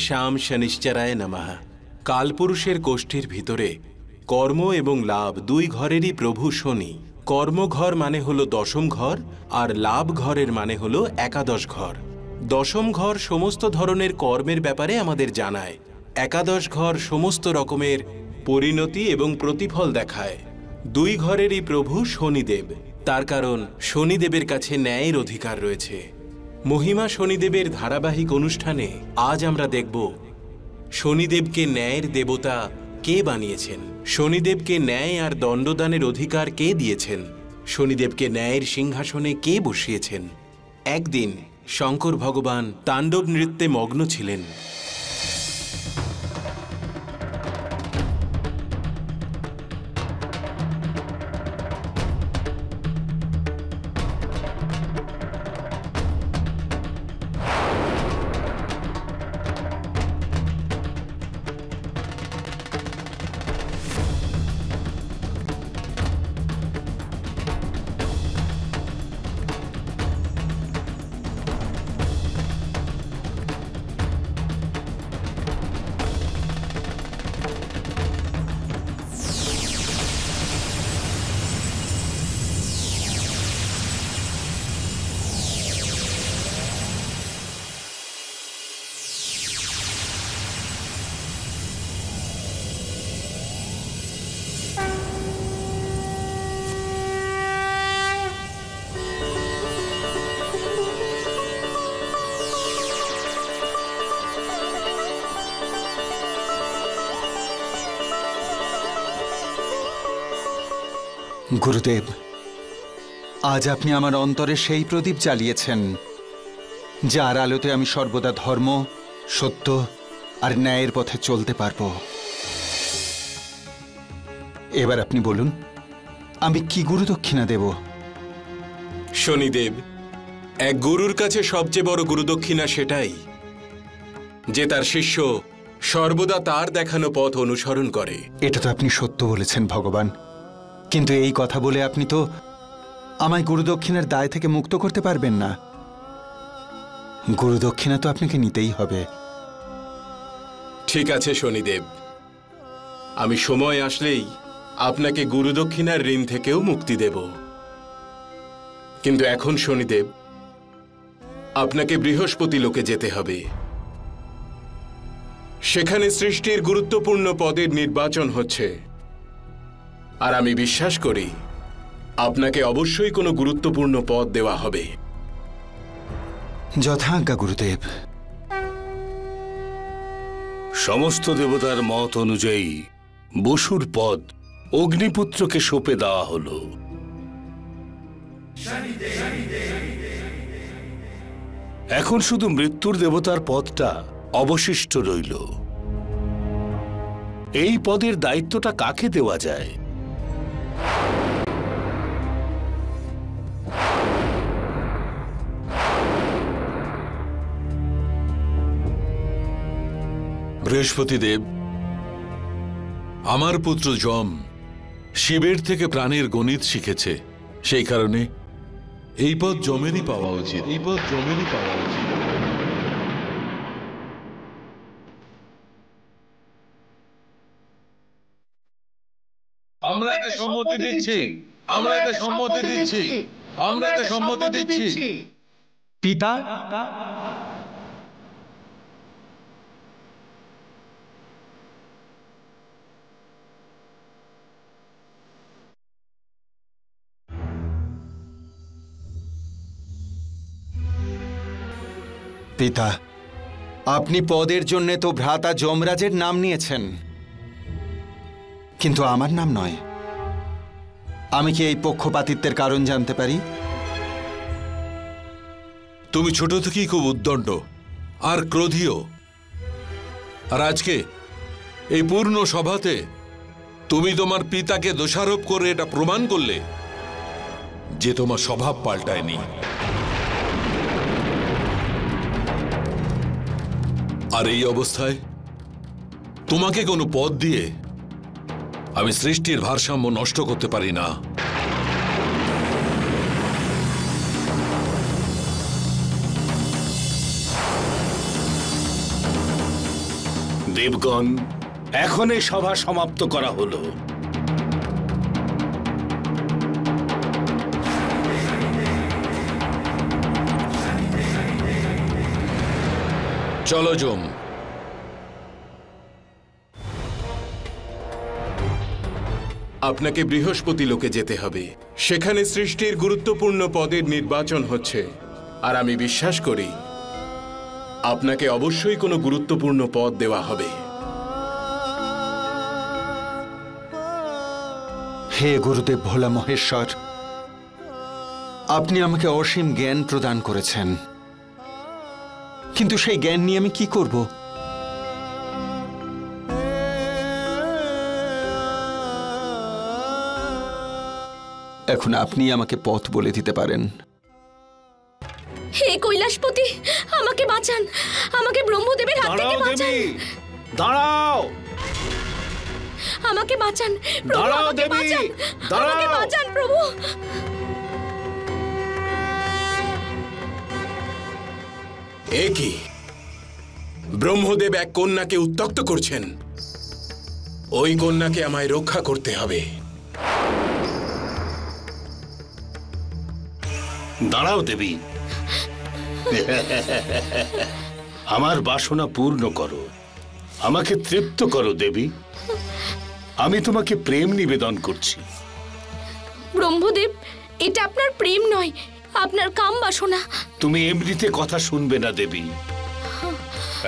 শ্যাম শনিশ্চরায় নমঃ। কালপুরুষের কোষ্ঠীর ভিতরে কর্ম এবং লাভ দুই ঘরেরই প্রভু শনি। কর্মঘর মানে হলো দশম ঘর, আর লাভ ঘরের মানে হলো একাদশ ঘর। দশম ঘর সমস্ত ধরনের কর্মের ব্যাপারে আমাদের জানায়। একাদশ ঘর সমস্ত রকমের পরিণতি এবং প্রতিফল দেখায়। দুই ঘরেরই প্রভু শনিদেব, তার কারণ শনিদেবের কাছে ন্যায়ের অধিকার রয়েছে। মহিমা শনিদেবের ধারাবাহিক অনুষ্ঠানে আজ আমরা দেখব শনিদেবকে ন্যায়ের দেবতা কে বানিয়েছেন, শনিদেবকে ন্যায় আর দণ্ডদানের অধিকার কে দিয়েছেন, শনিদেবকে ন্যায়ের সিংহাসনে কে বসিয়েছেন। একদিন শঙ্কর ভগবান তাণ্ডব নৃত্যে মগ্ন ছিলেন। গুরুদেব, আজ আপনি আমার অন্তরে সেই প্রদীপ জ্বালিয়েছেন যার আলোতে আমি সর্বদা ধর্ম, সত্য আর ন্যায়ের পথে চলতে পারব। এবার আপনি বলুন, আমি কি গুরুদক্ষিণা দেব? শনিদেব, এক গুরুর কাছে সবচেয়ে বড় গুরুদক্ষিণা সেটাই যে তার শিষ্য সর্বদা তার দেখানো পথ অনুসরণ করে। এটা তো আপনি সত্য বলেছেন ভগবান, কিন্তু এই কথা বলে আপনি তো আমায় গুরুদক্ষিণার দায় থেকে মুক্ত করতে পারবেন না। গুরুদক্ষিণা তো আপনাকে নিতেই হবে। ঠিক আছে শনিদেব, আমি সময় আসলেই আপনাকে গুরুদক্ষিণার ঋণ থেকেও মুক্তি দেব। কিন্তু এখন শনিদেব, আপনাকে বৃহস্পতি লোকে যেতে হবে। সেখানে সৃষ্টির গুরুত্বপূর্ণ পদের নির্বাচন হচ্ছে, আর আমি বিশ্বাস করি আপনাকে অবশ্যই কোনো গুরুত্বপূর্ণ পদ দেওয়া হবে। যথাজ্ঞা গুরুদেব। সমস্ত দেবতার মত অনুযায়ী বসুর পদ অগ্নিপুত্রকে সঁপে দেওয়া হলো। এখন শুধু মৃত্যুর দেবতার পদটা অবশিষ্ট রইল। এই পদের দায়িত্বটা কাকে দেওয়া যায়? বৃহস্পতি দেব, আমার পুত্র যম শিবের থেকে প্রাণের গণিত শিখেছে, সেই কারণে এই পদ যমেরই পাওয়া উচিত। আমরা এতে সম্মতি দিচ্ছি। পিতা, পিতা, আপনি পদের জন্য তো ভ্রাতা যমরাজের নাম নিয়েছেন, কিন্তু আমার নাম নয়। আমি কি এই পক্ষপাতিত্বের কারণ জানতে পারি? তুমি ছোট থেকেই খুব উদ্দণ্ড আর ক্রোধীয়, আর আজকে এই পূর্ণ সভাতে তুমি তোমার পিতাকে দোষারোপ করে এটা প্রমাণ করলে যে তোমার স্বভাব পাল্টায়নি। আর এই অবস্থায় তোমাকে কোনো পদ দিয়ে আমি সৃষ্টির ভারসাম্য নষ্ট করতে পারি না। দেবগণ, এখন এই সভা সমাপ্ত করা হলো। চলো যম। আপনাকে বৃহস্পতি লোকে যেতে হবে। সেখানে সৃষ্টির গুরুত্বপূর্ণ পদের নির্বাচন হচ্ছে, আর আমি বিশ্বাস করি আপনাকে অবশ্যই কোনো গুরুত্বপূর্ণ পদ দেওয়া হবে। হে গুরুদেব ভোলা মহেশ্বর, আপনি আমাকে অসীম জ্ঞান প্রদান করেছেন, কিন্তু সেই জ্ঞান নিয়ে আমি কি করব? এখন আপনি আমাকে পথ বলে দিতে পারেন। হে কৈলাসপতি, আমাকে বাঁচান, আমাকে ব্রহ্মদেবের হাত থেকে বাঁচান। দাঁড়াও, আমাকে বাঁচান প্রভু, দাঁড়াও আমাকে দেবী, বাঁচান, দাঁড়াও। আমাকে বাঁচান প্রভু। এ কি? ব্রহ্মদেব এক কন্যাকে উত্ত্যক্ত করছেন। ওই কন্যাকে আমায় রক্ষা করতে হবে। দাঁড়াও দেবী, আমার বাসনা পূর্ণ করো, আমাকে তৃপ্ত করো দেবী। আমি তোমাকে প্রেম নিবেদন করছি। ব্রহ্মদেব, এটা আপনার প্রেম নয়, আপনার কাম বাসনা। তুমি এমনিতে কথা শুনবে না দেবী।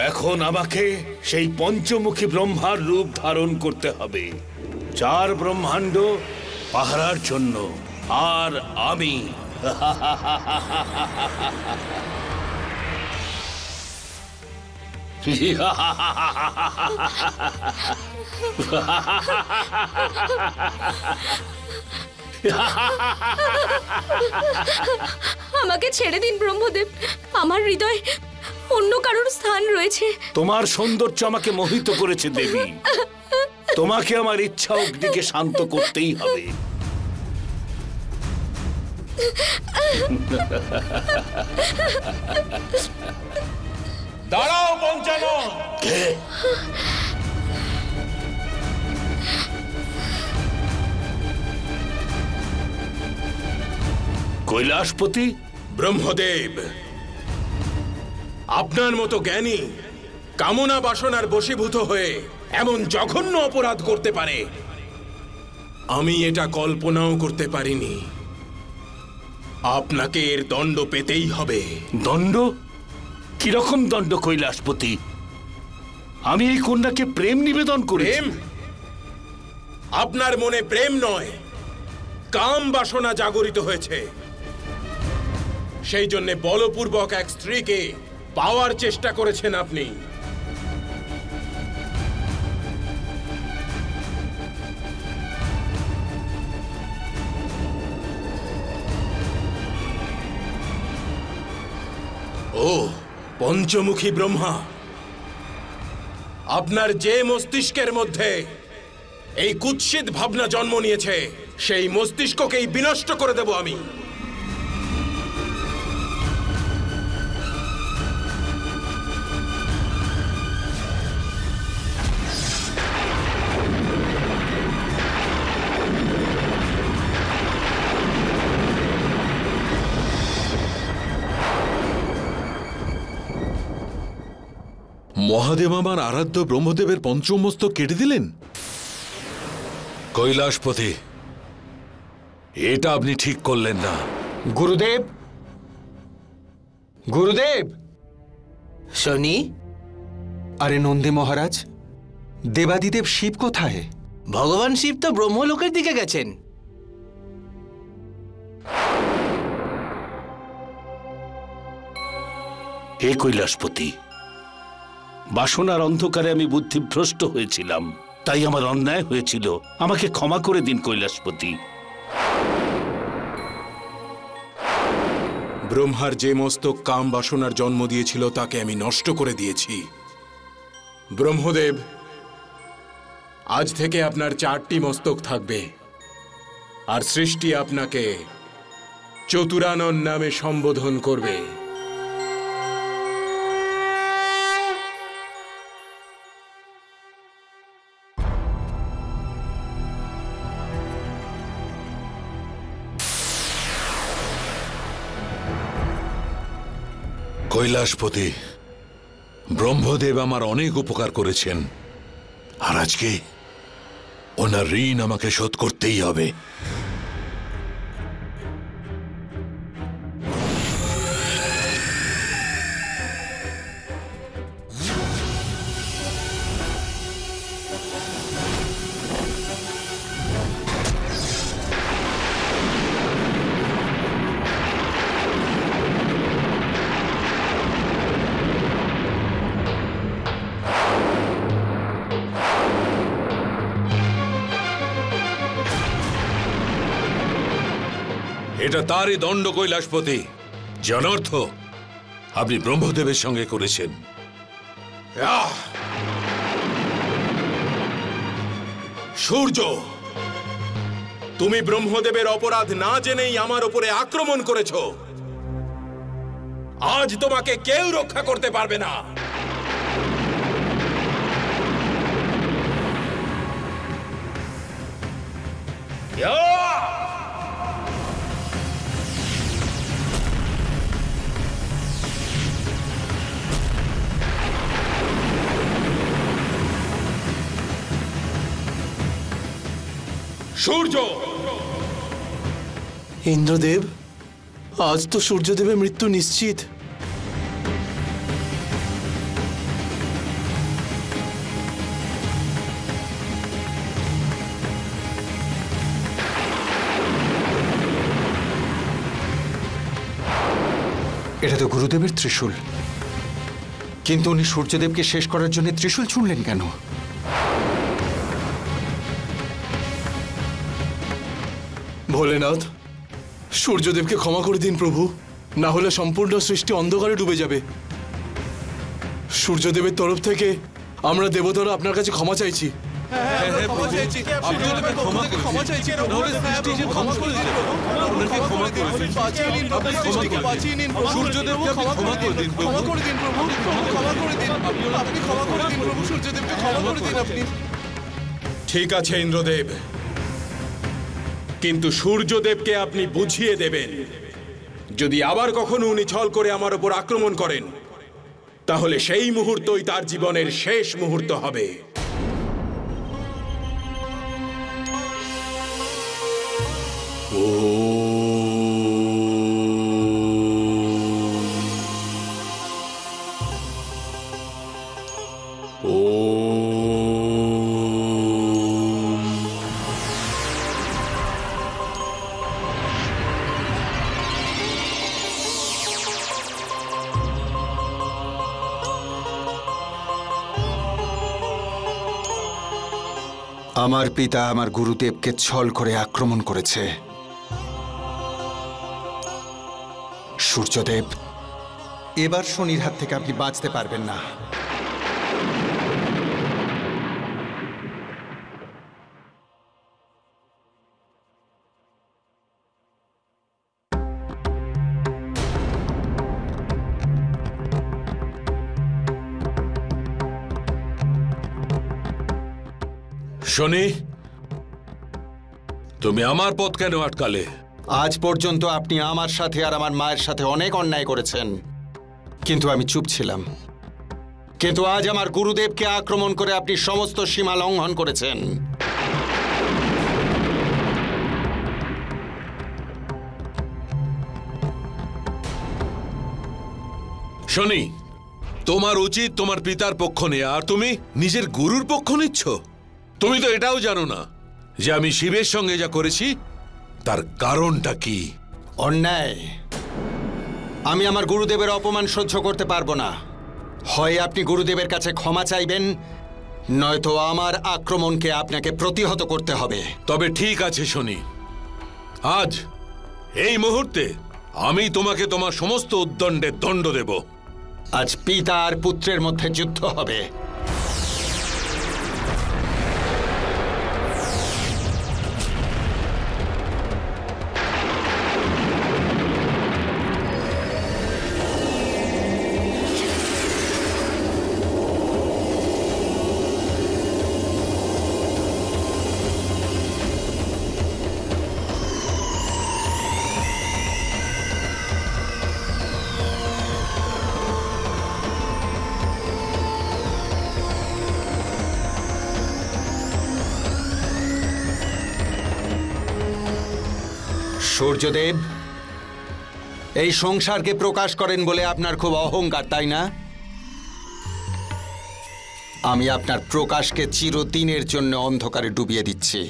এখন আমাকে সেই পঞ্চমুখী ব্রহ্মার রূপ ধারণ করতে হবে, 4 ব্রহ্মাণ্ড পাহারার জন্য। আর আমি আমাকে ছেড়ে দিন ব্রহ্মদেব, আমার হৃদয়ে অন্য কারোর স্থান রয়েছে। তোমার সৌন্দর্য আমাকে মোহিত করেছে দেবী। তোমাকে আমার ইচ্ছা অগ্নিকে শান্ত করতেই হবে। দাঁড়াও পঞ্চানন। কৈলাসপতি, ব্রহ্মদেব, আপনার মতো জ্ঞানী কামনা বাসনার বশীভূত হয়ে এমন জঘন্য অপরাধ করতে পারে, আমি এটা কল্পনাও করতে পারিনি। আপনাকে এর দণ্ড পেতেই হবে। দণ্ড? কিরকম দণ্ড কৈলাসপতি? আমি এই কন্যাকে প্রেম নিবেদন করি। প্রেম? আপনার মনে প্রেম নয়, কাম বাসনা জাগরিত হয়েছে। সেই জন্য বলপূর্বক এক স্ত্রীকে পাওয়ার চেষ্টা করেছেন আপনি। ও পঞ্চমুখী ব্রহ্মা, আপনার যে মস্তিষ্কের মধ্যে এই কুৎসিত ভাবনা জন্ম নিয়েছে, সেই মস্তিষ্ককেই বিনষ্ট করে দেব আমি। মহাদেব আমার আরাধ্য ব্রহ্মদেবের পঞ্চম মস্তক কেটে দিলেন। কৈলাসপতি, এটা আপনি ঠিক করলেন না। গুরুদেব, গুরুদেব! শনি, আরে নন্দী মহারাজ, দেবাদিদেব শিব কোথায়? ভগবান শিব তো ব্রহ্মলোকের দিকে গেছেন। হে কৈলাসপতি, বাসনার অন্ধকারে আমি বুদ্ধিভ্রষ্ট হয়েছিলাম, তাই আমার অন্যায় হয়েছিল। আমাকে ক্ষমা করে দিন কৈলাসপতি। ব্রহ্মার যে মস্তক কাম বাসনার জন্ম দিয়েছিল তাকে আমি নষ্ট করে দিয়েছি। ব্রহ্মদেব, আজ থেকে আপনার 4টি মস্তক থাকবে, আর সৃষ্টি আপনাকে চতুরানন নামে সম্বোধন করবে। কৈলাসপতি, ব্রহ্মদেব আমার অনেক উপকার করেছেন, আর আজকে ওনার ঋণ আমাকে শোধ করতেই হবে। এটা তারই দণ্ড কৈলাসপতি, যে অনর্থ আপনি ব্রহ্মদেবের সঙ্গে করেছেন। সূর্য, তুমি ব্রহ্মদেবের অপরাধ না জেনেই আমার উপরে আক্রমণ করেছ। আজ তোমাকে কেউ রক্ষা করতে পারবে না। সূর্য, ইন্দ্রদেব, আজ তো সূর্যদেবের মৃত্যু নিশ্চিত। এটা তো গুরুদেবের ত্রিশূল, কিন্তু উনি সূর্যদেবকে শেষ করার জন্য ত্রিশূল ছুঁড়লেন কেন? ভোলেনাথ, সূর্যদেবকে ক্ষমা করে দিন প্রভু, না হলে সম্পূর্ণ সৃষ্টি অন্ধকারে ডুবে যাবে। সূর্যদেবের তরফ থেকে আমরা দেবতারা আপনার কাছে ক্ষমা চাইছি। ঠিক আছে ইন্দ্রদেব, কিন্তু সূর্যদেবকে আপনি বুঝিয়ে দেবেন, যদি আবার কখনো উনি ছল করে আমার উপর আক্রমণ করেন, তাহলে সেই মুহূর্তই তার জীবনের শেষ মুহূর্ত হবে। আমার পিতা আমার গুরুদেবকে ছল করে আক্রমণ করেছে। সূর্যদেব, এবার শনির হাত থেকে আপনি বাঁচতে পারবেন না। শনি, তুমি আমার পথ কেন আটকালে? আজ পর্যন্ত আপনি আমার সাথে আর আমার মায়ের সাথে অনেক অন্যায় করেছেন, কিন্তু আমি চুপ ছিলাম। কিন্তু আজ আমার গুরুদেবকে আক্রমণ করে আপনি সমস্ত সীমা লঙ্ঘন করেছেন। শনি, তোমার উচিত তোমার পিতার পক্ষ নেয়া, আর তুমি নিজের গুরুর পক্ষ নিচ্ছ। তুমি তো এটাও জানো না যে আমি শিবের সঙ্গে যা করেছি তার কারণটা কি। অন্যায়। আমি আমার গুরুদেবের অপমান সহ্য করতে পারবো না। হয় আপনি গুরুদেবের কাছে ক্ষমা চাইবেন, নয়তো আমার আক্রমণকে আপনাকে প্রতিহত করতে হবে। তবে ঠিক আছে শনি, আজ এই মুহূর্তে আমি তোমাকে তোমার সমস্ত উদ্দণ্ডের দণ্ড দেব। আজ পিতা আর পুত্রের মধ্যে যুদ্ধ হবে। সূর্যদেব, এই সংসারকে প্রকাশ করেন বলে আপনার খুব অহংকার, তাই না? আমি আপনার প্রকাশকে চিরদিনের জন্য অন্ধকারে ডুবিয়ে দিচ্ছি।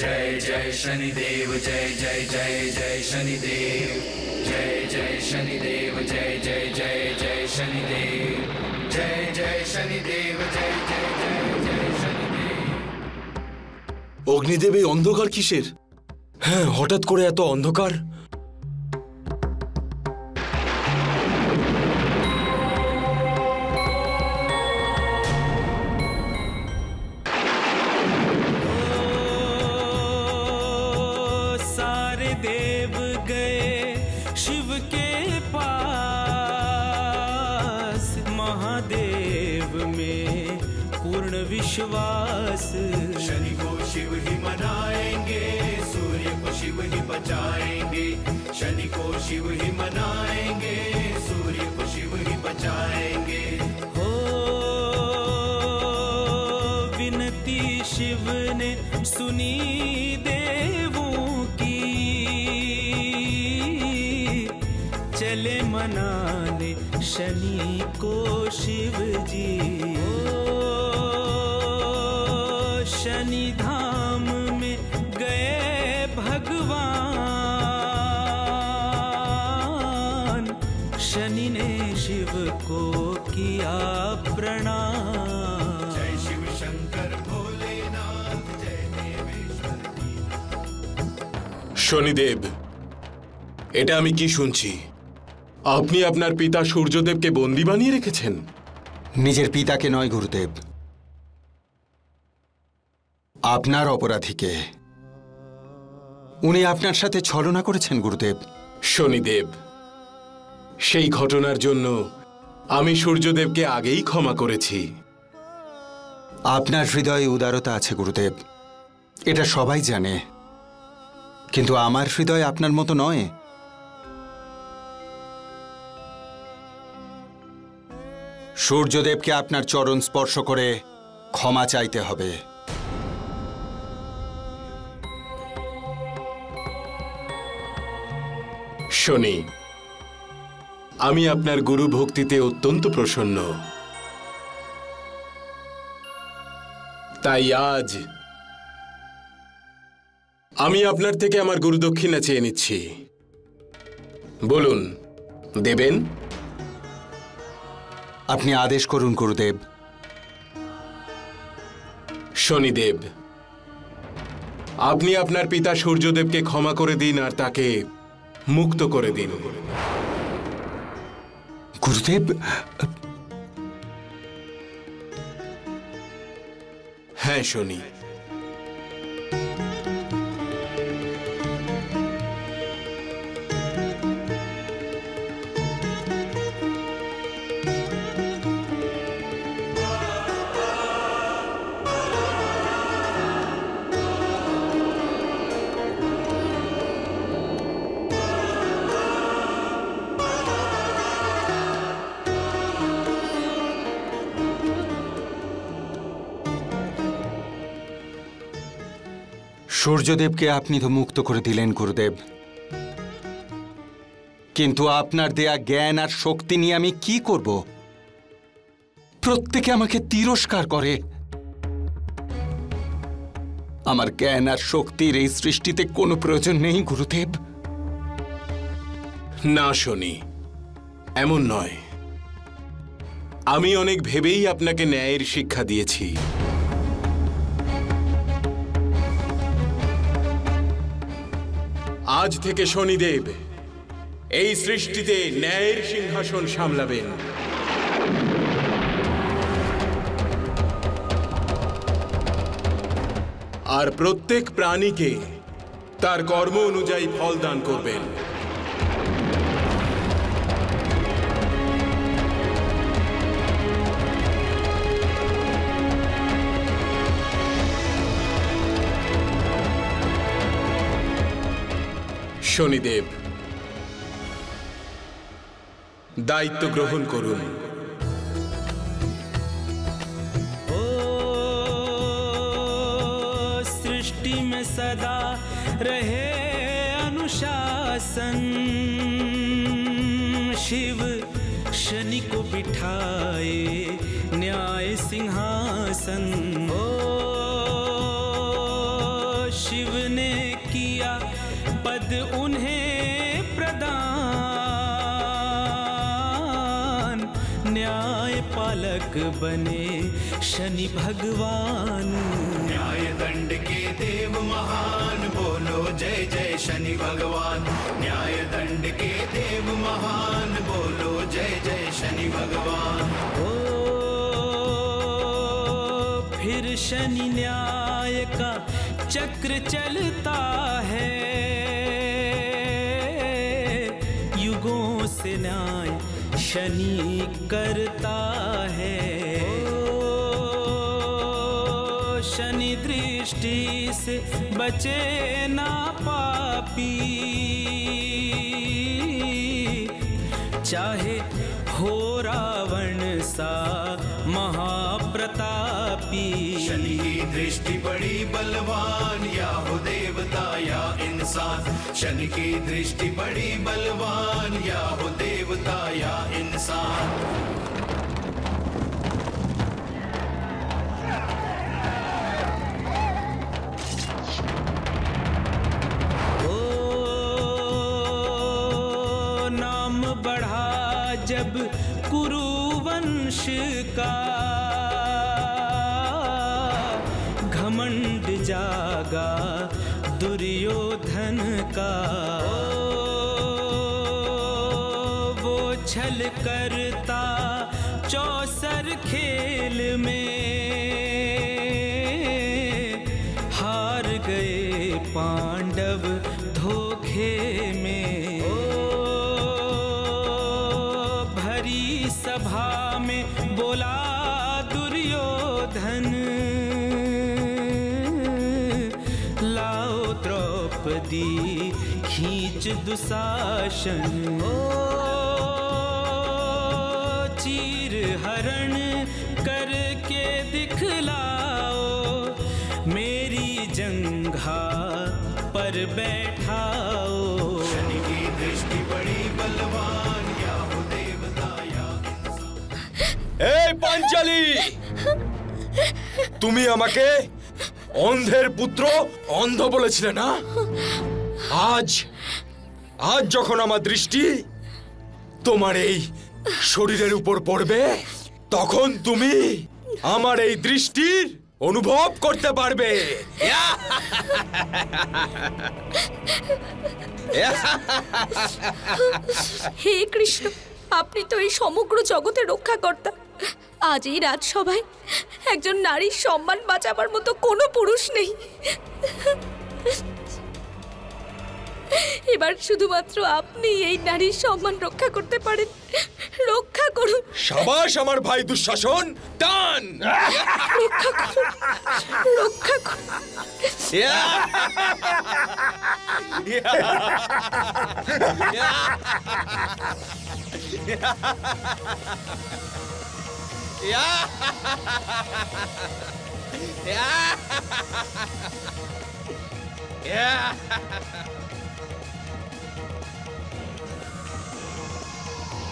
जय जय शनिदेव जय जय जय जय शनिदेव जय जय शनिदेव जय जय जय जय शनिदेव जय जय शनिदेव जय जय जय जय शनिदेव। অগ্নিদেব, এই অন্ধকার কিসের? হ্যাঁ, হঠাৎ করে এত অন্ধকার। विश्वास शनि को शिव ही मनाएंगे, सूर्य को शिव ही बचाएंगे। शनि को शिव ही मनाएंगे, सूर्य को शिव ही बचाएंगे। हो विनती शिव ने सुनी देवों की, चले मनाने शनि को शिव जी। शनि धाम में गए भगवान, शनि ने शिव को किया प्रणाम। जय शिव शंकर भोलेनाथ जय देवेश्वर। শনিদেব, এটা আমি কি শুনছি? আপনি আপনার পিতা সূর্যদেবকে বন্দী বানিয়ে রেখেছেন? নিজের পিতাকে নয় গুরুদেব, আপনার অপরাধীকে। উনি আপনার সাথে ছলনা করেছেন গুরুদেব। শনিদেব, সেই ঘটনার জন্য আমি সূর্যদেবকে আগেই ক্ষমা করেছি। আপনার হৃদয়ে উদারতা আছে গুরুদেব, এটা সবাই জানে, কিন্তু আমার হৃদয় আপনার মতো নয়। সূর্যদেবকে আপনার চরণ স্পর্শ করে ক্ষমা চাইতে হবে। শনি, আমি আপনার গুরু ভক্তিতে অত্যন্ত প্রসন্ন, তাই আজ আমি আপনার থেকে আমার গুরুদক্ষিণা চেয়ে নিচ্ছি। বলুন, দেবেন? আপনি আদেশ করুন গুরুদেব। শনিদেব, আপনি আপনার পিতা সূর্যদেবকে ক্ষমা করে দিন আর তাকে মুক্ত করে দিন। গুরুদেব, হ্যাঁ শনি, সূর্যদেবকে আপনি তো মুক্ত করে দিলেন গুরুদেব, কিন্তু আপনার দেয়া জ্ঞান আর শক্তি নিয়ে আমি কি করব? প্রত্যেকে আমাকে তিরস্কার করে। আমার জ্ঞান আর শক্তির এই সৃষ্টিতে কোনো প্রয়োজন নেই গুরুদেব। না শনি, এমন নয়। আমি অনেক ভেবেই আপনাকে ন্যায়ের শিক্ষা দিয়েছি। আজ থেকে শনিদেব এই সৃষ্টিতে ন্যায়ের সিংহাসন সামলাবেন। আর প্রত্যেক প্রাণীকে তার কর্ম অনুযায়ী ফল দান করবেন। শনিদেব, দায়িত্ব গ্রহণ করুন। में सदा रहे अनुशासन। शिव शनि को बिठाए न्याय सिंहासन। ओ शिव ने किया पद उन्हें प्रदान, न्याय पालक बने शनि भगवान। न्याय दंड के देव महान, बोलो जय जय शनि भगवान। न्याय दंड के देव महान, बोलो जय जय शनि भगवान। ओ फिर शनि न्याय का चक्र चलता है, युगों से न्याय शनि करता है। शनि दृष्टि से बचे ना पापी, चाहे हो रावण सा महाप्रतापी। शनि की दृष्टि बड़ी बलवान, या हो देवता या इंसान। शनि की दृष्टि बड़ी बलवान, या हो देवता या इंसान। जब कुरुवंश का घमंड जागा दुर्योधन का। वो छल करता चौसर खेल में, हार गए पांडव धोखे में। सभा में बोला दुर्योधन, लाओ द्रौपदी खींच दुशासन। ओ चीर हरण करके दिखलाओ, मेरी जंघा पर बैठाओ। शनि की दृष्टि बड़ी बलवान, या हो এই পাঞ্চালী, তুমি আমাকে অন্ধের পুত্র অন্ধ বলেছিলে না? আজ আজ যখন আমার দৃষ্টি তোমার এই শরীরের উপর পড়বে, তখন তুমি আমার এই দৃষ্টির অনুভব করতে পারবে। হে কৃষ্ণ, আপনি তো এই সমগ্র জগতের রক্ষাকর্তা। আজ এই রাজসভায় একজন নারীর সম্মান বাঁচাবার মতো কোনো পুরুষ নেই। এবার শুধুমাত্র আপনি এই নারীর সম্মান রক্ষা করতে পারেন। রক্ষা করুন। সাবাস আমার ভাই দুঃশাসন, টান। রক্ষা করুন, রক্ষা করুন।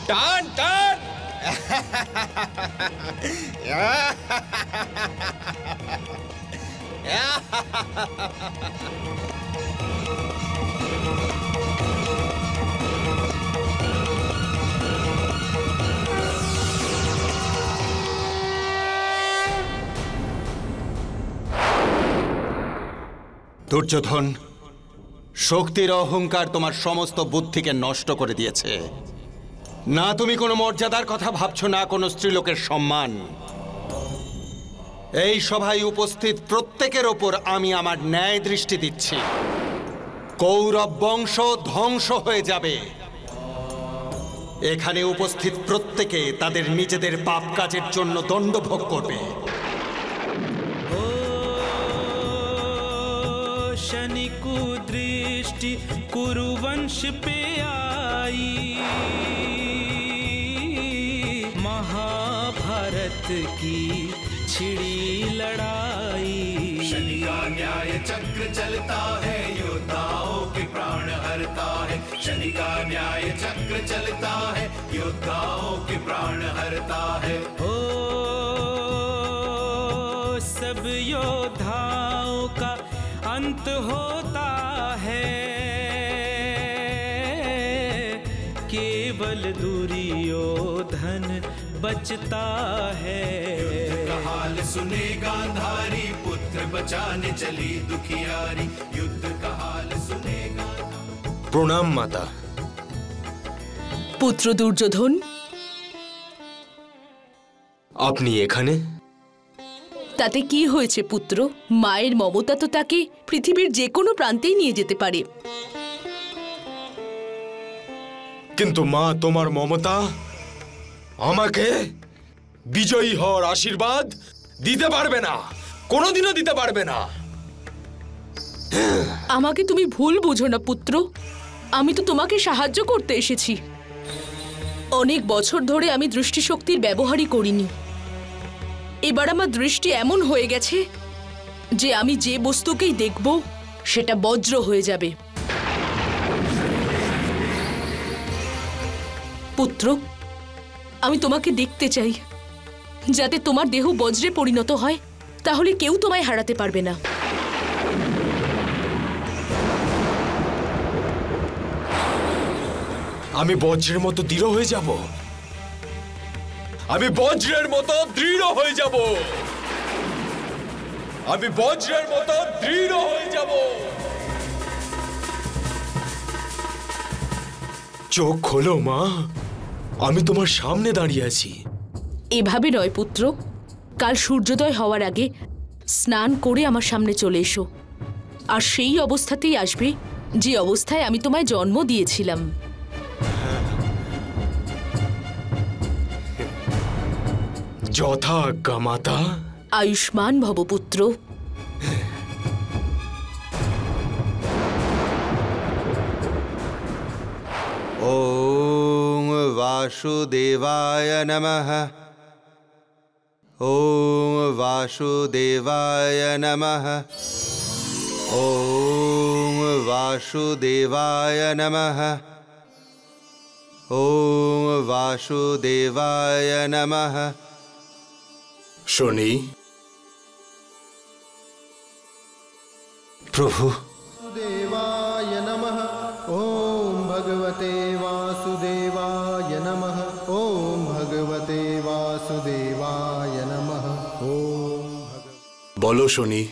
টান টান। দুর্যোধন, শক্তির অহংকার তোমার সমস্ত বুদ্ধিকে নষ্ট করে দিয়েছে। না তুমি কোনো মর্যাদার কথা ভাবছো, না কোনো স্ত্রীলোকের সম্মান। এই সভায় উপস্থিত প্রত্যেকের ওপর আমি আমার ন্যায় দৃষ্টি দিচ্ছি। কৌরব বংশ ধ্বংস হয়ে যাবে। এখানে উপস্থিত প্রত্যেকে তাদের নিজেদের পাপ কাজের জন্য দণ্ড ভোগ করবে। शनि को दृष्टि कुरुवंश पे आई, महाभारत की छिड़ी लड़ाई। शनि का न्याय चक्र चलता है, योद्धाओं के प्राण हरता है। शनि का न्याय चक्र चलता है, योद्धाओं के प्राण हरता है। ओ सब योद्धाओं का अंत होता है, केवल दुर्योधन बचता है। युद्ध का हाल सुने गांधारी, पुत्र बचाने चली दुखियारी। युद्ध का हाल सुने गांधारी। প্রণাম মাতা। পুত্র দুর্যোধন, আপনি এখানে? তাতে কি হয়েছে পুত্র? মায়ের মমতা তো তাকে পৃথিবীর যে কোনো প্রান্তেই নিয়ে যেতে পারে। কিন্তু মা, তোমার মমতা আমাকে বিজয়ী হওয়ার আশীর্বাদ দিতে পারবে না, কোনোদিনও দিতে পারবে না। আমাকে তুমি ভুল বোঝো না পুত্র, আমি তো তোমাকে সাহায্য করতে এসেছি। অনেক বছর ধরে আমি দৃষ্টিশক্তির ব্যবহারই করিনি। এবার আমার দৃষ্টি এমন হয়ে গেছে যে আমি যে বস্তুকেই দেখব সেটা বজ্র হয়ে যাবে। পুত্র, আমি তোমাকে দেখতে চাই, যাতে তোমার দেহ বজ্রে পরিণত হয়, তাহলে কেউ তোমায় হারাতে পারবে না। আমি বজ্রের মতো দৃঢ় হয়ে যাব, আমি বজ্রের মতো দৃঢ় হয়ে যাব, আমি বজ্রের মতো দৃঢ় হয়ে যাব। চোখ খোলো মা, আমি তোমার সামনে দাঁড়িয়ে আছি। এভাবে নয় পুত্র, কাল সূর্যোদয় হওয়ার আগে স্নান করে আমার সামনে চলে এসো, আর সেই অবস্থাতেই আসবে যে অবস্থায় আমি তোমায় জন্ম দিয়েছিলাম। যথা আজ্ঞা মাতা। আয়ুষ্মান ভব পুত্র। ওম वासुदेवाय नमः। ओम वासुदेवाय नमः। ओम वासुदेवाय नमः। ओम वासुदेवाय नमः। শনি, प्रभु। वासुदेवाय नमः। ओम भगवते वासुदेवाय नमः। ओम भगवते वासुदेवाय नमः। ओम বলো শনি,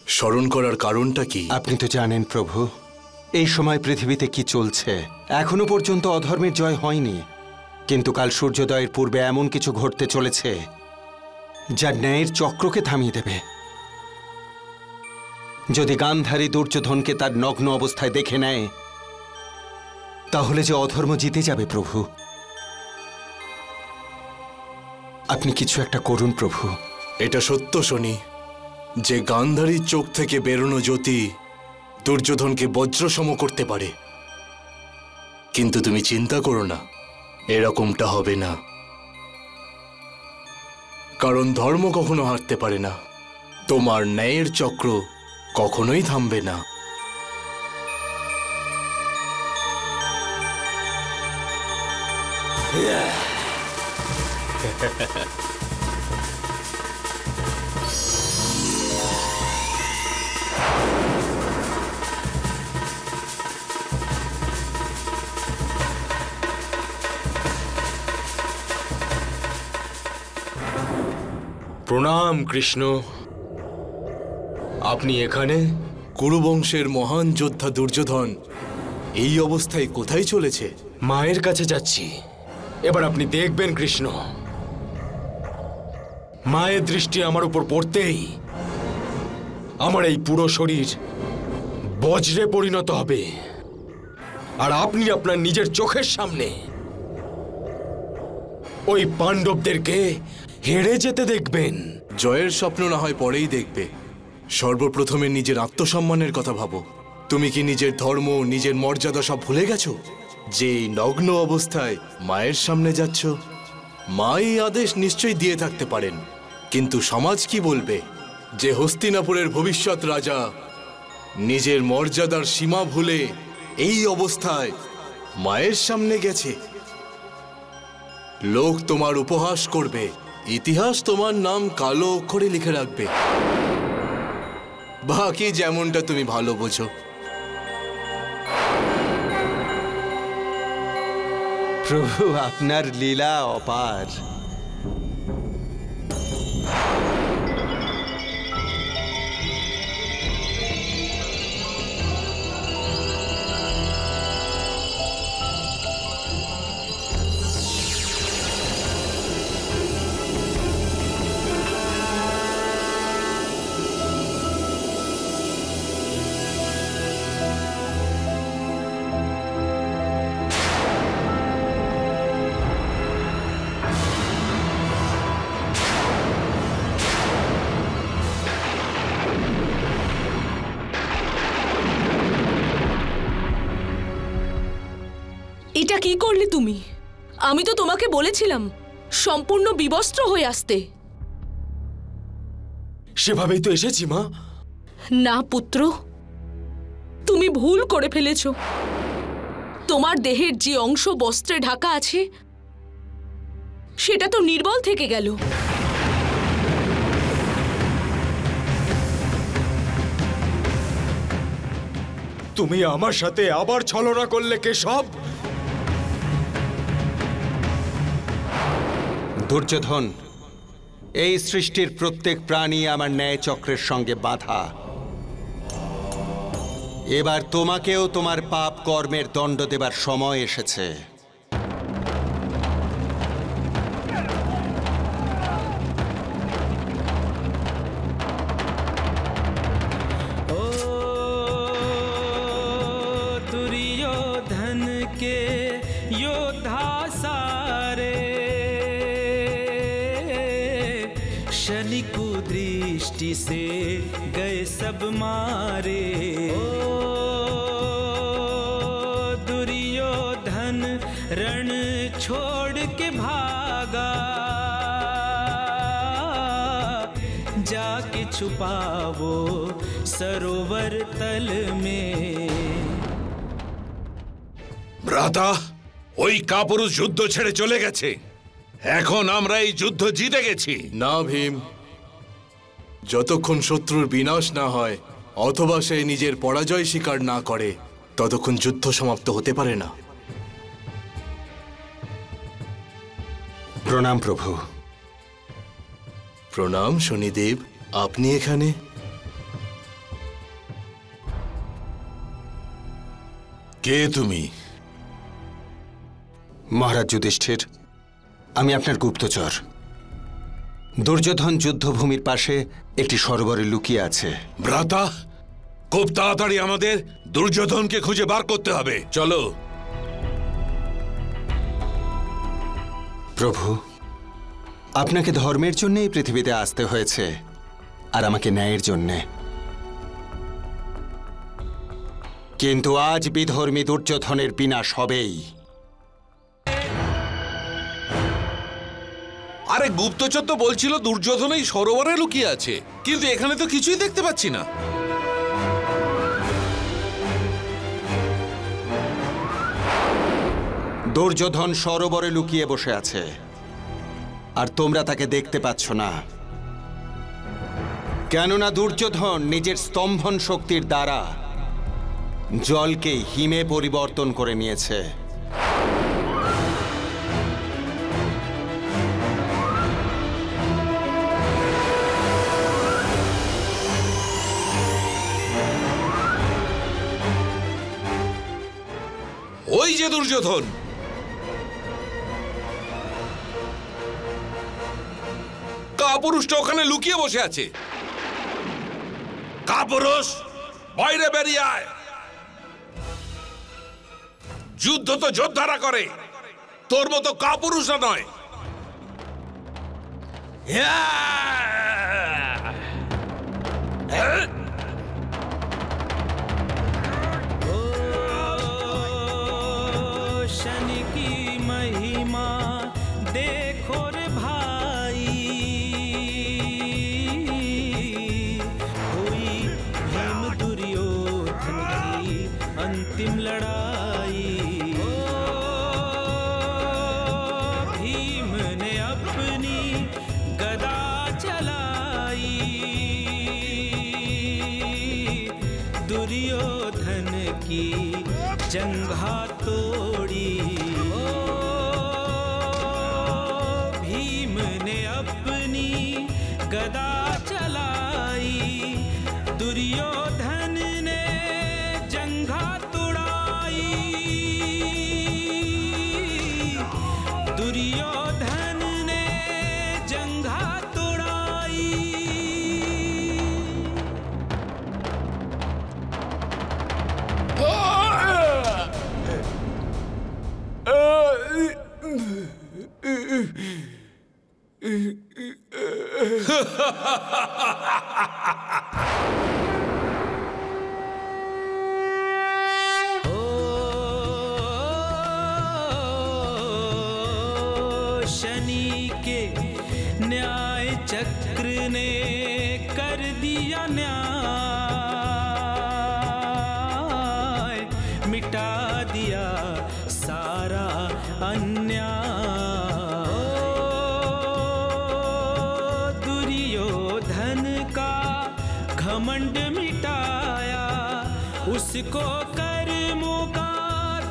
স্মরণ করার কারণটা কি? আপনি তো জানেন প্রভু, এই সময় পৃথিবীতে কি চলছে। এখনো পর্যন্ত অধর্মের জয় হয়নি, কিন্তু কাল সূর্যোদয়ের পূর্বে এমন কিছু ঘটতে চলেছে যা ন্যায়ের চক্রকে থামিয়ে দেবে। যদি গান্ধারী দুর্যোধনকে তার নগ্ন অবস্থায় দেখে নেয়, তাহলে যে অধর্ম জিতে যাবে প্রভু। আপনি কিছু একটা করুন প্রভু। এটা সত্য শনি যে গান্ধারীর চোখ থেকে বেরোনো জ্যোতি দুর্যোধনকে বজ্রসম করতে পারে, কিন্তু তুমি চিন্তা করো না, এরকমটা হবে না। কারণ ধর্ম কখনো হারতে পারে না, তোমার ন্যায়ের চক্র কখনোই থামবে না। প্রণাম কৃষ্ণ। আপনি এখানে? কুরুবংশের মহান যোদ্ধা দুর্যোধন এই অবস্থায় কোথায় চলেছে? মায়ের কাছে যাচ্ছি। এবার আপনি দেখবেন কৃষ্ণ, মায়ের দৃষ্টি আমার উপর পড়তেই আমার এই পুরো শরীর বজ্রে পরিণত হবে, আর আপনি আপনার নিজের চোখের সামনে ওই পাণ্ডবদেরকে হেরে যেতে দেখবেন। জয়ের স্বপ্ন না হয় পরেই দেখবে, সর্বপ্রথমে নিজের আত্মসম্মানের কথা ভাবো। তুমি কি নিজের ধর্ম, নিজের মর্যাদা সব ভুলে গেছো? যে এই নগ্ন অবস্থায় মায়ের সামনে যাচ্ছ, মা এই আদেশ নিশ্চয়ই দিয়ে থাকতে পারেন, কিন্তু সমাজ কি বলবে? যে হস্তিনাপুরের ভবিষ্যৎ রাজা নিজের মর্যাদার সীমা ভুলে এই অবস্থায় মায়ের সামনে গেছে। লোক তোমার উপহাস করবে, ইতিহাস তোমার নাম কালো অক্ষরে লিখে রাখবে। বাকি যেমনটা তুমি ভালো বোঝো। প্রভু, আপনার লীলা অপার। এটা কি করলে তুমি? আমি তো তোমাকে বলেছিলাম সম্পূর্ণ বিবস্ত্র হয়ে আসতে। সেভাবেই তো এসেছি মা। না পুত্র, তুমি ভুল করে ফেলেছ। তোমার দেহের যে অংশ বস্ত্রে ঢাকা আছে সেটা তো নির্বল থেকে গেল। তুমি আমার সাথে আবার ছলনা করলে কেশব। দুর্যোধন, এই সৃষ্টির প্রত্যেক প্রাণী আমার ন্যায় চক্রের সঙ্গে বাঁধা। এবার তোমাকেও তোমার পাপ কর্মের দণ্ড দেবার সময় এসেছে। ओ दुर्योधन के योद्धा सारे, शनि कुदृष्टि से गए सब मारे। ओ दुर्योधन रण छोड़ के भागा, जाके छुपावो सरोवर तल में। ভ্রাতা, ওই কাপুরুষ যুদ্ধ ছেড়ে চলে গেছে। এখন আমরা এই যুদ্ধ জিতে গেছি। না ভীম, যতক্ষণ শত্রুর বিনাশ না হয় অথবা সে নিজের পরাজয় স্বীকার না করে ততক্ষণ যুদ্ধ সমাপ্ত হতে পারে না। প্রণাম প্রভু। প্রণাম শনিদেব, আপনি এখানে? কে তুমি? মহারাজ যুধিষ্ঠির, আমি আপনার গুপ্তচর। দুর্যোধন যুদ্ধভূমির পাশে একটি সরোবরে লুকিয়ে আছে। ভ্রাতা, খুব তাড়াতাড়ি আমাদের দুর্যোধনকে খুঁজে বার করতে হবে। চলো। প্রভু, আপনাকে ধর্মের জন্য এই পৃথিবীতে আসতে হয়েছে, আর আমাকে ন্যায়ের জন্যে। কিন্তু আজ বিধর্মী দুর্যোধনের বিনাশ হবেই। আরে গুপ্তচর তো বলছিল দুর্যোধন এই সরোবরে লুকিয়ে আছে, কিন্তু এখানে তো কিছুই দেখতে পাচ্ছি না। দুর্যোধন সরোবরে লুকিয়ে বসে আছে, আর তোমরা তাকে দেখতে পাচ্ছ না। কেননা দুর্যোধন নিজের স্তম্ভন শক্তির দ্বারা জলকে হিমে পরিবর্তন করে নিয়েছে। ওই যে দুর্যোধন, কাপুরুষটা ওখানে লুকিয়ে বসে আছে। কাপুরুষ, বাইরে বেরিয়ে আয়। যুদ্ধ তো যোদ্ধারা করে, তোর মতো কাপুরুষরা নয়। शनि की महिमा देखो रे भाई, जंघा तोड़ी। भीम ने अपनी गदा चलाई, दुर्योधन ने जंघा तुड़ाई। दुर्योधन ने जंघा तुड़ाई। शनि के न्याय चक्र ने कर दिया न्याय, मिटा दिया सारा अन्याय। दुर्योधन का घमंड मिटाया, उसको कर्मों का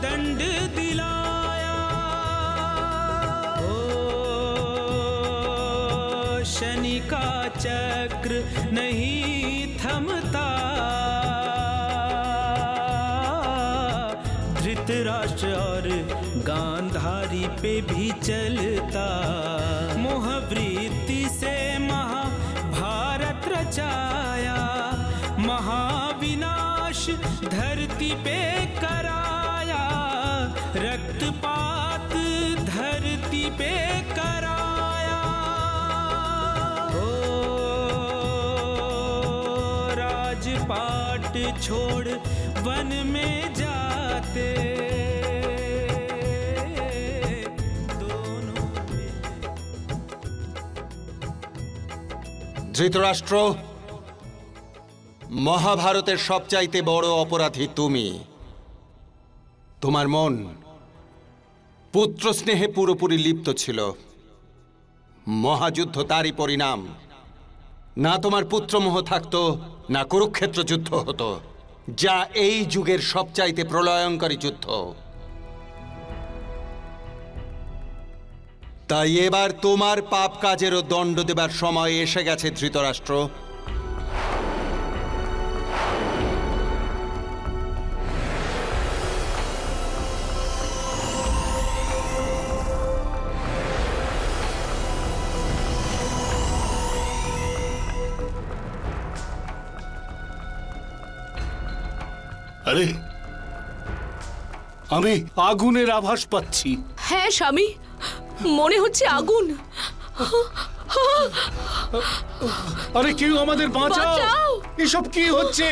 दंड दिलाया। शनि का चक्र नहीं थमता, धृतराष्ट्र और गांधारी पे भी चलता। मोहवृत्ति से महाभारत रचाया, महाविनाश धरती पे कराया। रक्तपात धरती पे कराया। राजपाट छोड़ वन में जाते दोनों। ধৃতরাষ্ট্র, মহাভারতের সবচাইতে বড় অপরাধী তুমি। তোমার মন পুত্র স্নেহে পুরোপুরি লিপ্ত ছিল। মহাযুদ্ধ তারই পরিণাম। না তোমার পুত্রমোহ থাকতো, না কুরুক্ষেত্র যুদ্ধ হতো, যা এই যুগের সবচাইতে প্রলয়ঙ্করী যুদ্ধ। তাই এবার তোমার পাপ কাজেরও দণ্ড দেবার সময় এসে গেছে ধৃতরাষ্ট্র। আরে, আমি আগুনের আভাস পাচ্ছি। হ্যাঁ স্বামী, মনে হচ্ছে আগুন। আরে কেউ আমাদের বাঁচাও! এসব কি হচ্ছে?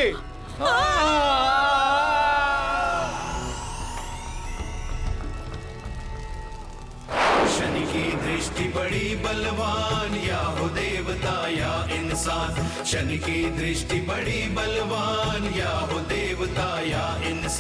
शनि की दृष्टि बड़ी बलवान, या हो देवता या इंसान। शनि की दृष्टि बड़ी बलवान, या हो देवता या इंसान।